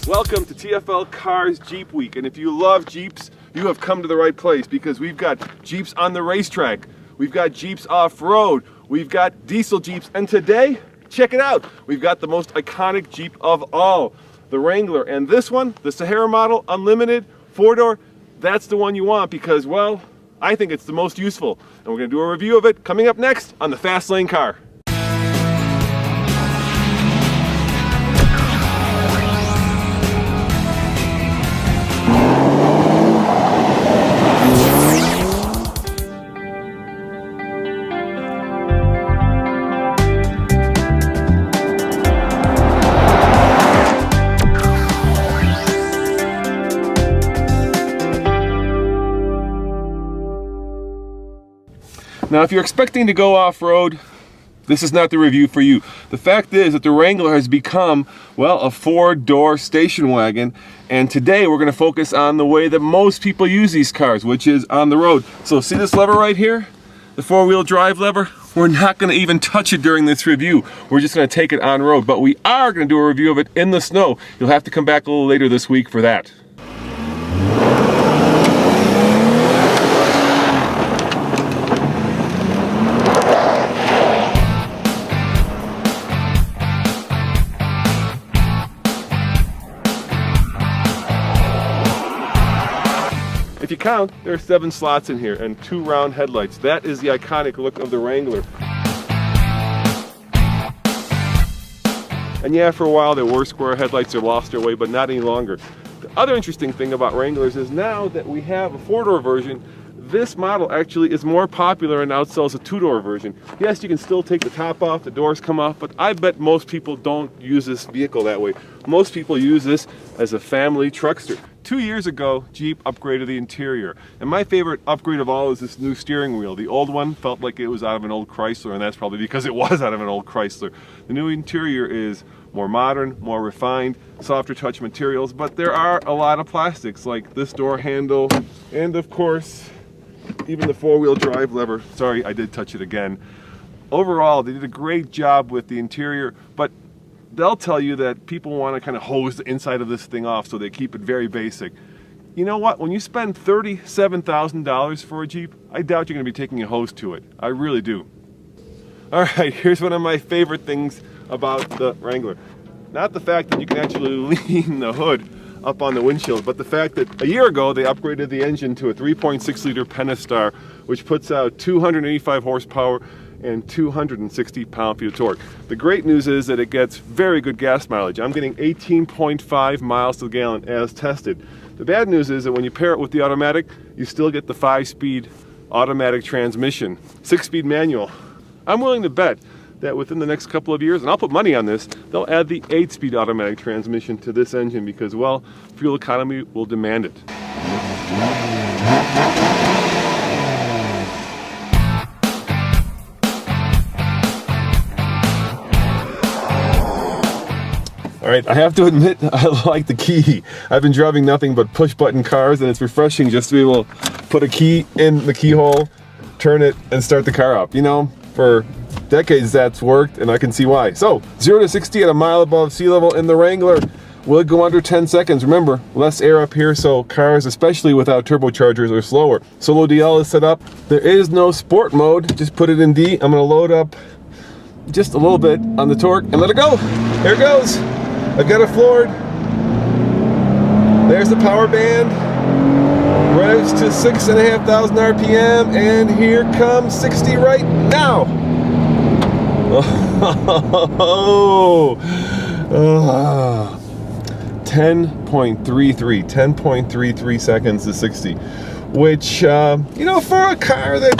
Welcome to TFL Cars Jeep Week, and if you love Jeeps, you have come to the right place because we've got Jeeps on the racetrack, we've got Jeeps off-road, we've got diesel Jeeps, and today, check it out, we've got the most iconic Jeep of all, the Wrangler, and this one, the Sahara model, unlimited, 4-door, that's the one you want because, well, I think it's the most useful, and we're going to do a review of it coming up next on the Fast Lane Car. Now, if you're expecting to go off-road, this is not the review for you. The fact is that the Wrangler has become, well, a 4-door station wagon, and today we're going to focus on the way that most people use these cars, which is on the road. So see this lever right here? The 4-wheel drive lever? We're not going to even touch it during this review. We're just going to take it on road, but we are going to do a review of it in the snow. You'll have to come back a little later this week for that. If you count, there are 7 slots in here and 2 round headlights. That is the iconic look of the Wrangler. And yeah, for a while there were square headlights that lost their way, but not any longer. The other interesting thing about Wranglers is now that we have a 4-door version, this model actually is more popular and outsells a 2-door version. Yes, you can still take the top off, the doors come off, but I bet most people don't use this vehicle that way. Most people use this as a family truckster. 2 years ago, Jeep upgraded the interior, and my favorite upgrade of all is this new steering wheel. The old one felt like it was out of an old Chrysler, and that's probably because it was out of an old Chrysler. The new interior is more modern, more refined, softer touch materials, but there are a lot of plastics like this door handle, and of course, even the 4-wheel drive lever. Sorry, I did touch it again. Overall, they did a great job with the interior, but they'll tell you that people want to kind of hose the inside of this thing off, so they keep it very basic. You know what? When you spend $37,000 for a Jeep, I doubt you're going to be taking a hose to it. I really do. All right, here's one of my favorite things about the Wrangler. Not the fact that you can actually lean the hood up on the windshield, but the fact that a year ago they upgraded the engine to a 3.6 liter Pentastar, which puts out 285 horsepower and 260 pound-feet of torque. The great news is that it gets very good gas mileage. I'm getting 18.5 miles to the gallon as tested. The bad news is that when you pair it with the automatic, you still get the 5-speed automatic transmission, 6-speed manual. I'm willing to bet that within the next couple of years, and I'll put money on this, they'll add the 8-speed automatic transmission to this engine because, well, fuel economy will demand it. Alright, I have to admit, I like the key. I've been driving nothing but push-button cars, and it's refreshing just to be able to put a key in the keyhole, turn it, and start the car up. You know, for decades that's worked, and I can see why. So, 0 to 60 at a mile above sea level in the Wrangler will go under 10 seconds. Remember, less air up here, so cars, especially without turbochargers, are slower. Solo DL is set up. There is no sport mode. Just put it in D. I'm going to load up just a little bit on the torque and let it go. Here it goes. I've got it floored. There's the power band. Revs to 6,500 RPM, and here comes 60 right now. Oh, 10.33 seconds to 60, which, you know, for a car that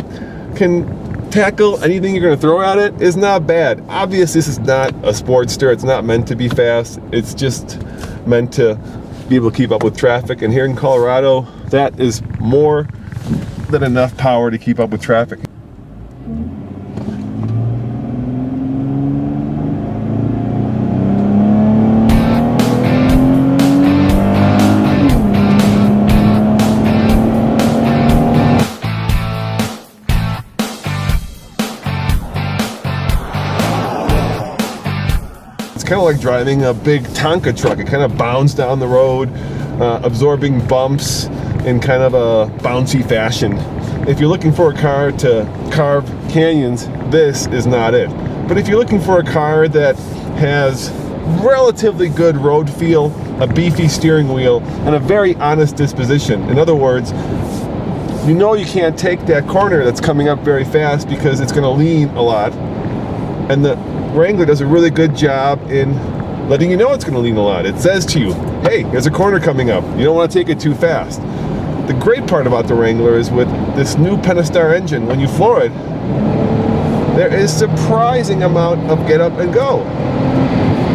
can tackle anything you're going to throw at it is not bad. Obviously, this is not a Sportster. It's not meant to be fast. It's just meant to be able to keep up with traffic. And here in Colorado, that is more than enough power to keep up with traffic. kind of like driving a big Tonka truck. It kind of bounds down the road, absorbing bumps in kind of a bouncy fashion. If you're looking for a car to carve canyons, this is not it. But if you're looking for a car that has relatively good road feel, a beefy steering wheel, and a very honest disposition, in other words, you know you can't take that corner that's coming up very fast because it's going to lean a lot. And the Wrangler does a really good job in letting you know it's going to lean a lot. It says to you, hey, there's a corner coming up. You don't want to take it too fast. The great part about the Wrangler is with this new Pentastar engine, when you floor it, there is surprising amount of get up and go.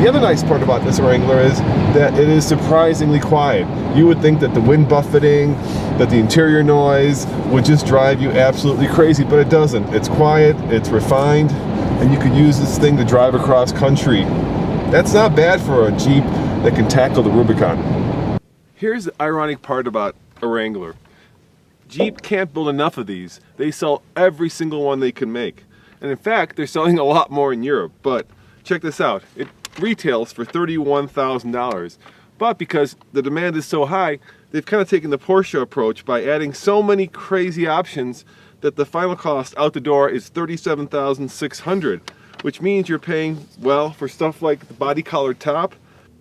The other nice part about this Wrangler is that it is surprisingly quiet. You would think that the wind buffeting, that the interior noise would just drive you absolutely crazy, but it doesn't. It's quiet, it's refined, and you could use this thing to drive across country. That's not bad for a Jeep that can tackle the Rubicon. Here's the ironic part about a Wrangler. Jeep can't build enough of these. They sell every single one they can make. And in fact, they're selling a lot more in Europe. But check this out. It retails for $31,000. But because the demand is so high, they've kind of taken the Porsche approach by adding so many crazy options that the final cost out the door is $37,600, which means you're paying, well, for stuff like the body color top,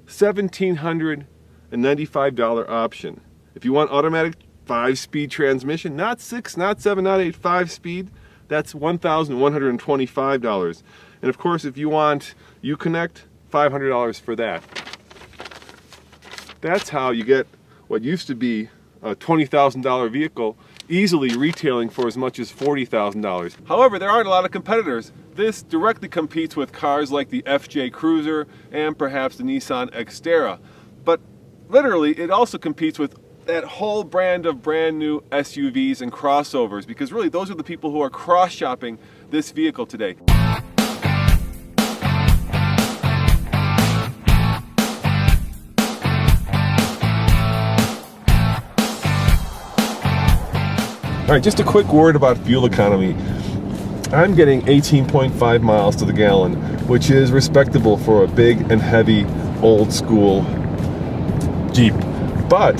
$1,795 option. If you want automatic 5-speed transmission, not 6, not 7, not 8, 5-speed, that's $1,125. And of course, if you want Uconnect, $500 for that. That's how you get what used to be a $20,000 vehicle easily retailing for as much as $40,000. However, there aren't a lot of competitors. This directly competes with cars like the FJ Cruiser and perhaps the Nissan Xterra. But literally, it also competes with that whole brand of brand new SUVs and crossovers, because really those are the people who are cross-shopping this vehicle today. All right, just a quick word about fuel economy. I'm getting 18.5 miles to the gallon, which is respectable for a big and heavy old school Jeep. But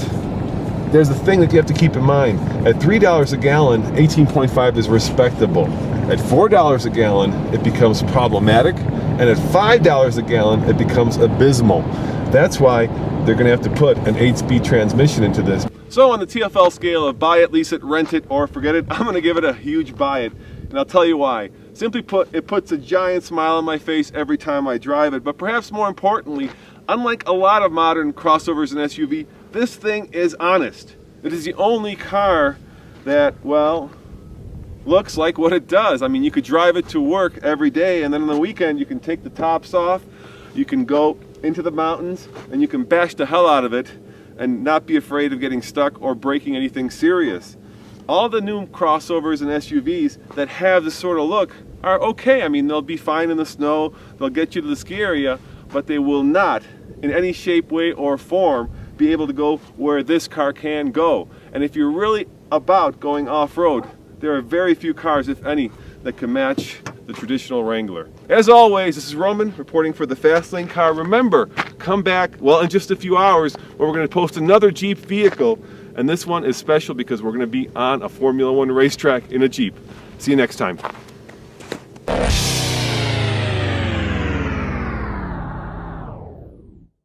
there's a thing that you have to keep in mind. At $3 a gallon, 18.5 is respectable. At $4 a gallon, it becomes problematic. And at $5 a gallon, it becomes abysmal. That's why they're gonna have to put an 8-speed transmission into this. So on the TFL scale of buy it, lease it, rent it, or forget it, I'm gonna give it a huge buy it. And I'll tell you why. Simply put, it puts a giant smile on my face every time I drive it. But perhaps more importantly, unlike a lot of modern crossovers and SUV, this thing is honest. It is the only car that, well, looks like what it does. I mean, you could drive it to work every day, and then on the weekend you can take the tops off, you can go into the mountains, and you can bash the hell out of it and not be afraid of getting stuck or breaking anything serious. All the new crossovers and SUVs that have this sort of look are okay. I mean, they'll be fine in the snow, they'll get you to the ski area, but they will not, in any shape, way, or form, be able to go where this car can go. And if you're really about going off-road, there are very few cars, if any, that can match the traditional Wrangler. As always, this is Roman reporting for the Fastlane Car. Remember, come back, well, in just a few hours, where we're going to post another Jeep vehicle. And this one is special because we're going to be on a Formula One racetrack in a Jeep. See you next time.